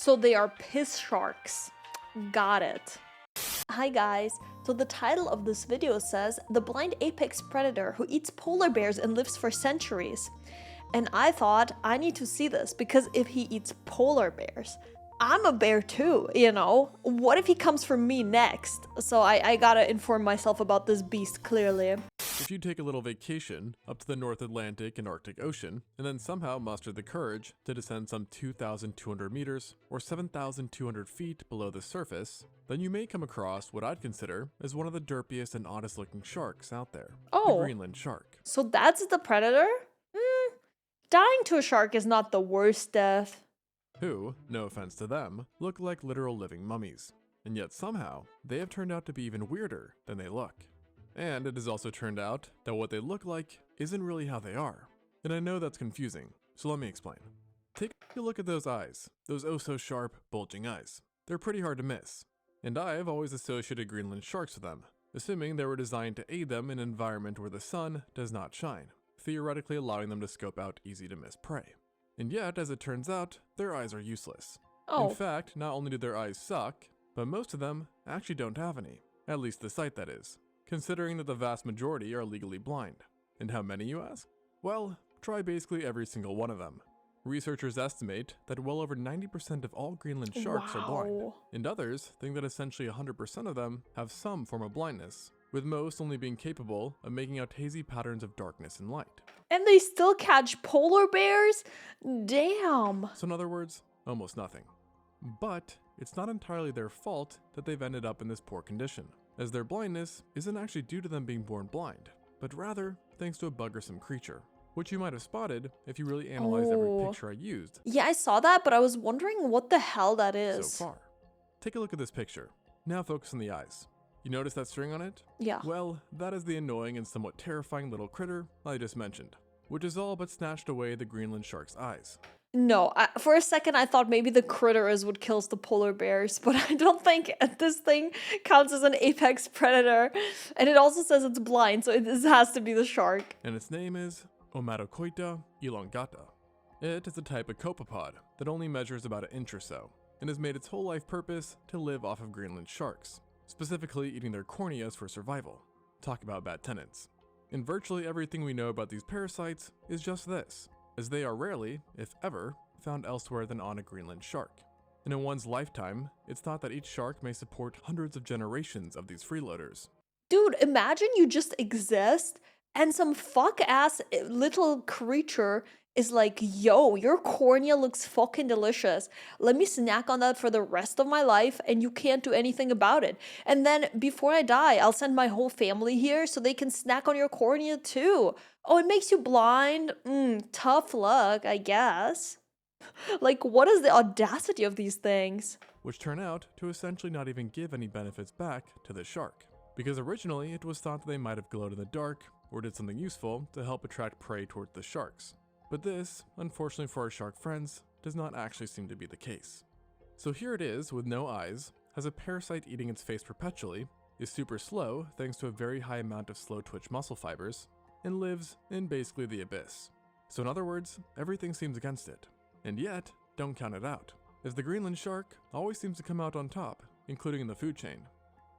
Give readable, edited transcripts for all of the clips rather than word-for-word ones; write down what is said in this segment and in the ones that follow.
So they are piss sharks. Got it. Hi guys, so the title of this video says the blind apex predator who eats polar bears and lives for centuries. And I thought I need to see this because if he eats polar bears, I'm a bear too, you know? What if he comes for me next? So I gotta inform myself about this beast clearly. If you take a little vacation up to the North Atlantic and Arctic Ocean, and then somehow muster the courage to descend some 2,200 meters or 7,200 feet below the surface, then you may come across what I'd consider as one of the derpiest and oddest looking sharks out there. Oh. The Greenland shark. So that's the predator? Dying to a shark is not the worst death. Who, no offense to them, look like literal living mummies. And yet somehow, they have turned out to be even weirder than they look. And it has also turned out that what they look like isn't really how they are. And I know that's confusing, so let me explain. Take a look at those eyes, those oh so sharp, bulging eyes. They're pretty hard to miss. And I've always associated Greenland sharks with them, assuming they were designed to aid them in an environment where the sun does not shine, theoretically allowing them to scope out easy to miss prey. And yet, as it turns out, their eyes are useless. Oh. In fact, not only do their eyes suck, but most of them actually don't have any. At least the sight, that is. Considering that the vast majority are legally blind. And how many, you ask? Well, try basically every single one of them. Researchers estimate that well over 90% of all Greenland sharks are blind. And others think that essentially 100% of them have some form of blindness, with most only being capable of making out hazy patterns of darkness and light. And they still catch polar bears? Damn. So in other words, almost nothing. But it's not entirely their fault that they've ended up in this poor condition, as their blindness isn't actually due to them being born blind, but rather thanks to a buggersome creature, which you might have spotted if you really analyzed every picture I used. Yeah, I saw that, but I was wondering what the hell that is. So far. Take a look at this picture. Now focus on the eyes. You notice that string on it? Yeah. Well, that is the annoying and somewhat terrifying little critter I just mentioned, which is all but snatched away the Greenland shark's eyes. No, for a second I thought maybe the critter is what kills the polar bears, but I don't think this thing counts as an apex predator. And it also says it's blind, so this has to be the shark. And its name is Maddiekuma elongata. It is a type of copepod that only measures about an inch or so, and has made its whole life purpose to live off of Greenland sharks, specifically eating their corneas for survival. Talk about bad tenants. And virtually everything we know about these parasites is just this, as they are rarely, if ever, found elsewhere than on a Greenland shark. And in one's lifetime, it's thought that each shark may support hundreds of generations of these freeloaders. Dude, imagine you just exist and some fuck-ass little creature is like, yo, your cornea looks fucking delicious. Let me snack on that for the rest of my life and you can't do anything about it. And then before I die, I'll send my whole family here so they can snack on your cornea too. Oh, it makes you blind? Tough luck, I guess. Like, what is the audacity of these things? Which turn out to essentially not even give any benefits back to the shark. Because originally it was thought that they might have glowed in the dark or did something useful to help attract prey towards the sharks. But this, unfortunately for our shark friends, does not actually seem to be the case. So here it is with no eyes, has a parasite eating its face perpetually, is super slow thanks to a very high amount of slow twitch muscle fibers, and lives in basically the abyss. So in other words, everything seems against it. And yet, don't count it out, as the Greenland shark always seems to come out on top, including in the food chain.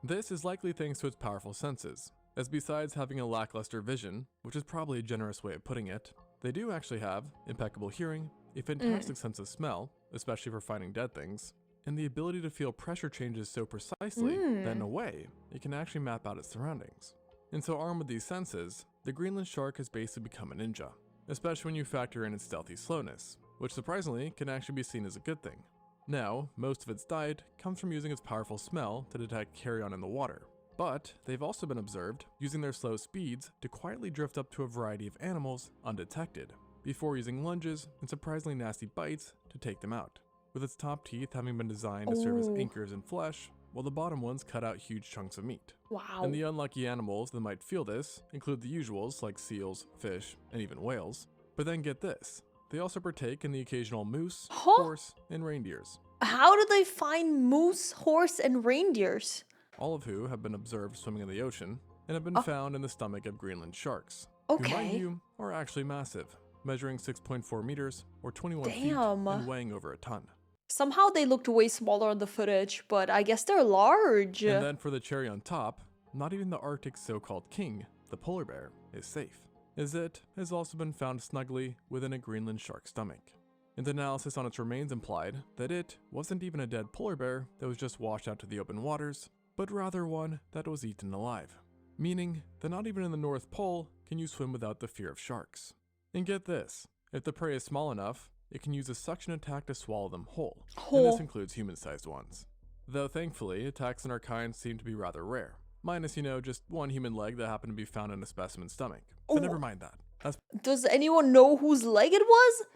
This is likely thanks to its powerful senses, as besides having a lackluster vision, which is probably a generous way of putting it, they do actually have impeccable hearing, a fantastic sense of smell, especially for finding dead things, and the ability to feel pressure changes so precisely that in a way, it can actually map out its surroundings. And so armed with these senses, the Greenland shark has basically become a ninja, especially when you factor in its stealthy slowness, which surprisingly can actually be seen as a good thing. Now, most of its diet comes from using its powerful smell to detect carrion in the water, but they've also been observed using their slow speeds to quietly drift up to a variety of animals undetected, before using lunges and surprisingly nasty bites to take them out, with its top teeth having been designed to serve as anchors in flesh, while the bottom ones cut out huge chunks of meat. Wow. And the unlucky animals that might feel this include the usuals like seals, fish, and even whales. But then get this, they also partake in the occasional moose, horse, and reindeers. How do they find moose, horse, and reindeers? All of who have been observed swimming in the ocean and have been found in the stomach of Greenland sharks, who, mind you, are actually massive, measuring 6.4 meters or 21 feet and weighing over a ton. Somehow they looked way smaller on the footage, but I guess they're large. And then for the cherry on top, not even the Arctic's so-called king, the polar bear, is safe, as it has also been found snugly within a Greenland shark's stomach. And analysis on its remains implied that it wasn't even a dead polar bear that was just washed out to the open waters, but rather one that was eaten alive. Meaning that not even in the North Pole can you swim without the fear of sharks. And get this, if the prey is small enough, it can use a suction attack to swallow them whole, and this includes human-sized ones. Though thankfully, attacks in our kind seem to be rather rare, minus, just one human leg that happened to be found in a specimen's stomach. But never mind that. Does anyone know whose leg it was?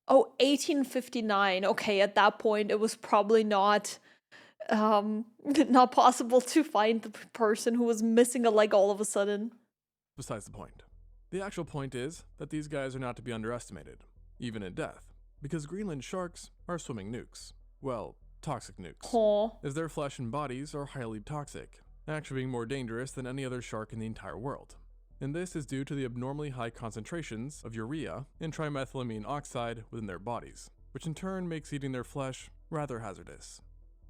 Oh, 1859. Okay, at that point, it was probably not not possible to find the person who was missing a leg all of a sudden. Besides the point. The actual point is that these guys are not to be underestimated, even in death, because Greenland sharks are swimming nukes. Well, toxic nukes. As their flesh and bodies are highly toxic, actually being more dangerous than any other shark in the entire world. And this is due to the abnormally high concentrations of urea and trimethylamine oxide within their bodies, which in turn makes eating their flesh rather hazardous.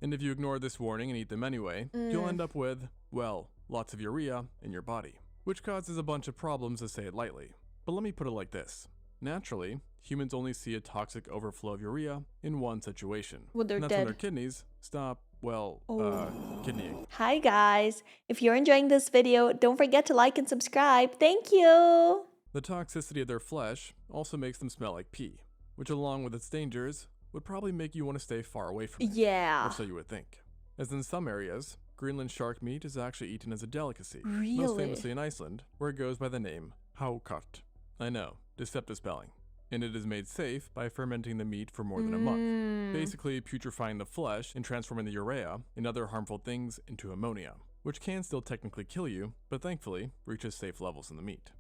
And if you ignore this warning and eat them anyway, you'll end up with, well, lots of urea in your body, which causes a bunch of problems to say it lightly. But let me put it like this. Naturally, humans only see a toxic overflow of urea in one situation. When they're and that's dead. when their kidneys stop, kidneying. Hi guys, if you're enjoying this video, don't forget to like and subscribe. Thank you! The toxicity of their flesh also makes them smell like pee, which along with its dangers, would probably make you want to stay far away from it. Yeah. Or so you would think. As in some areas, Greenland shark meat is actually eaten as a delicacy. Really? Most famously in Iceland, where it goes by the name haukart. I know, deceptive spelling. And it is made safe by fermenting the meat for more than a month, basically putrefying the flesh and transforming the urea and other harmful things into ammonia, which can still technically kill you, but thankfully reaches safe levels in the meat.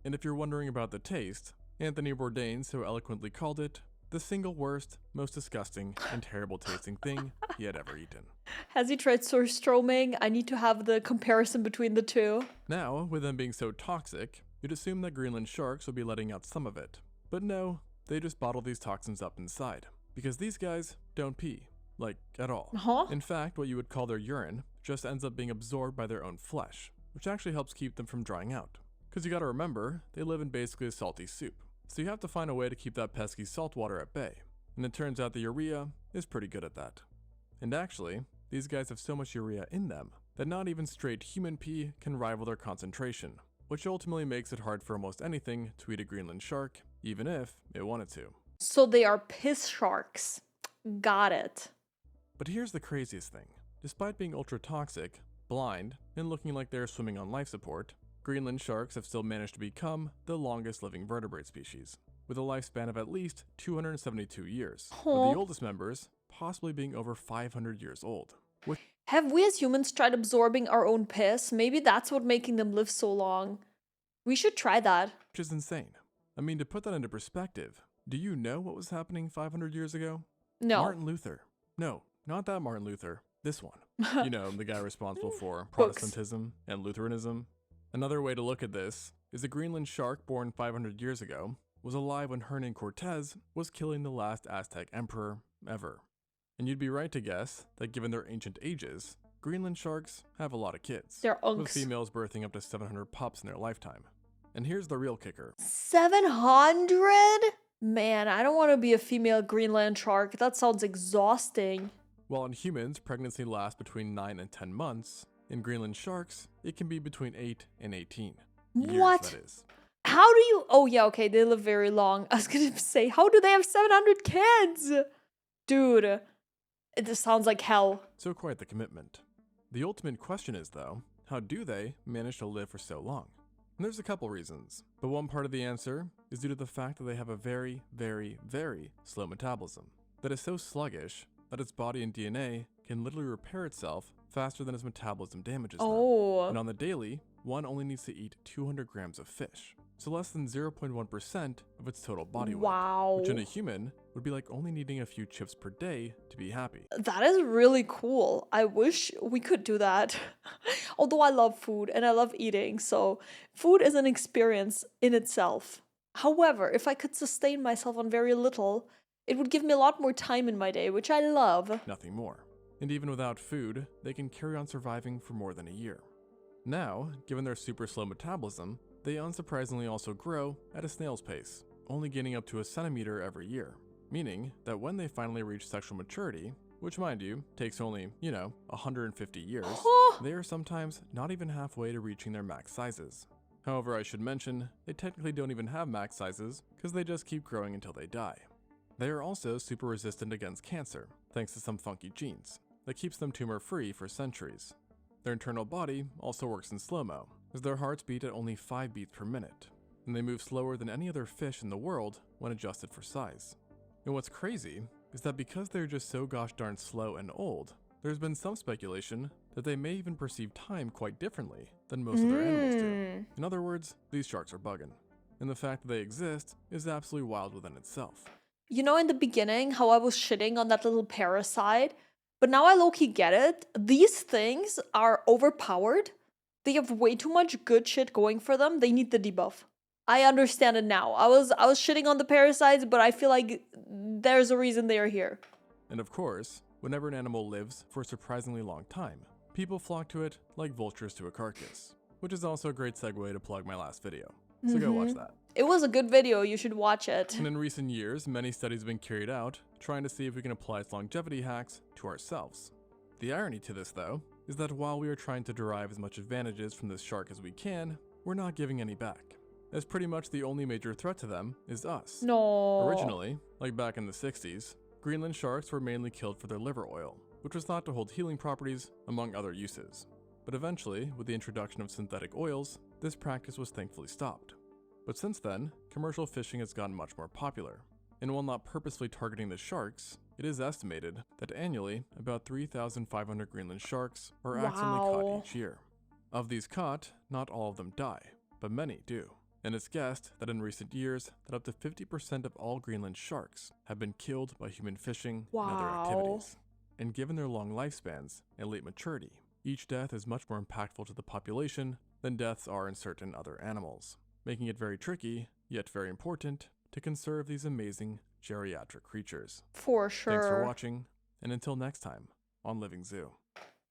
And if you're wondering about the taste, Anthony Bourdain so eloquently called it the single worst, most disgusting, and terrible tasting thing he had ever eaten. Has he tried surströmming? I need to have the comparison between the two. Now, with them being so toxic, you'd assume that Greenland sharks would be letting out some of it. But no, they just bottle these toxins up inside, because these guys don't pee, like, at all. In fact, what you would call their urine just ends up being absorbed by their own flesh, which actually helps keep them from drying out. Because you gotta remember, they live in basically a salty soup, so you have to find a way to keep that pesky salt water at bay, and it turns out the urea is pretty good at that. And actually, these guys have so much urea in them that not even straight human pee can rival their concentration, which ultimately makes it hard for almost anything to eat a Greenland shark, even if it wanted to. So they are piss sharks. Got it. But here's the craziest thing. Despite being ultra toxic, blind, and looking like they're swimming on life support, Greenland sharks have still managed to become the longest living vertebrate species, with a lifespan of at least 272 years, with the oldest members possibly being over 500 years old. Have we as humans tried absorbing our own piss? Maybe that's what making them live so long. We should try that. Which is insane. I mean, to put that into perspective, do you know what was happening 500 years ago? No. Martin Luther. No, not that Martin Luther. This one. You know, the guy responsible for Protestantism and Lutheranism. Another way to look at this is a Greenland shark born 500 years ago was alive when Hernan Cortez was killing the last Aztec emperor ever. And you'd be right to guess that given their ancient ages, Greenland sharks have a lot of kids, They're with unks. females birthing up to 700 pups in their lifetime. And here's the real kicker. 700? Man, I don't want to be a female Greenland shark. That sounds exhausting. While in humans, pregnancy lasts between 9 and 10 months, in Greenland sharks, it can be between 8 and 18 years, What? that is. How do you... Oh, yeah, okay, they live very long. I was gonna say, how do they have 700 kids? Dude, it just sounds like hell. So quite the commitment. The ultimate question is, though, how do they manage to live for so long? And there's a couple reasons, but one part of the answer is due to the fact that they have a very, very, very slow metabolism that is so sluggish that its body and DNA can literally repair itself faster than its metabolism damages them. And on the daily, one only needs to eat 200 grams of fish, so less than 0.1% of its total body weight, Wow. which in a human would be like only needing a few chips per day to be happy. That is really cool. I wish we could do that. Although I love food and I love eating, so food is an experience in itself. However, if I could sustain myself on very little, It would give me a lot more time in my day, which I love. nothing more. And even without food, they can carry on surviving for more than a year. Now, given their super slow metabolism, they unsurprisingly also grow at a snail's pace, only gaining up to a centimeter every year, meaning that when they finally reach sexual maturity, which mind you, takes only, 150 years, they are sometimes not even halfway to reaching their max sizes. However, I should mention, they technically don't even have max sizes because they just keep growing until they die. They are also super resistant against cancer, thanks to some funky genes that keeps them tumor-free for centuries. Their internal body also works in slow-mo, as their hearts beat at only 5 beats per minute, and they move slower than any other fish in the world when adjusted for size. And what's crazy is that because they're just so gosh darn slow and old, there's been some speculation that they may even perceive time quite differently than most other animals do. In other words, these sharks are bugging, and the fact that they exist is absolutely wild within itself. You know, in the beginning, how I was shitting on that little parasite, but now I low-key get it. These things are overpowered. They have way too much good shit going for them. They need the debuff. I understand it now. I was shitting on the parasites, but I feel like there's a reason they are here. And of course, whenever an animal lives for a surprisingly long time, people flock to it like vultures to a carcass, which is also a great segue to plug my last video. So go watch that. It was a good video, you should watch it. And in recent years, many studies have been carried out trying to see if we can apply its longevity hacks to ourselves. The irony to this, though, is that while we are trying to derive as much advantages from this shark as we can, we're not giving any back, as pretty much the only major threat to them is us. No. Originally, like back in the 60s, Greenland sharks were mainly killed for their liver oil, which was thought to hold healing properties, among other uses. But eventually, with the introduction of synthetic oils, this practice was thankfully stopped. But since then, commercial fishing has gotten much more popular, and while not purposely targeting the sharks, it is estimated that annually, about 3,500 Greenland sharks are accidentally caught each year. Of these caught, not all of them die, but many do. And it's guessed that in recent years, that up to 50% of all Greenland sharks have been killed by human fishing and other activities. And given their long lifespans and late maturity, each death is much more impactful to the population than deaths are in certain other animals, making it very tricky, yet very important, to conserve these amazing geriatric creatures. For sure. Thanks for watching, and until next time on LivingZoo.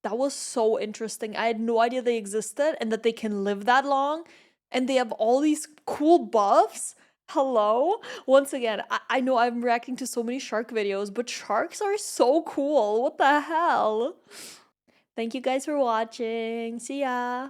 That was so interesting. I had no idea they existed and that they can live that long, and they have all these cool buffs. Hello? Once again, I know I'm reacting to so many shark videos, but sharks are so cool. What the hell? Thank you guys for watching. See ya.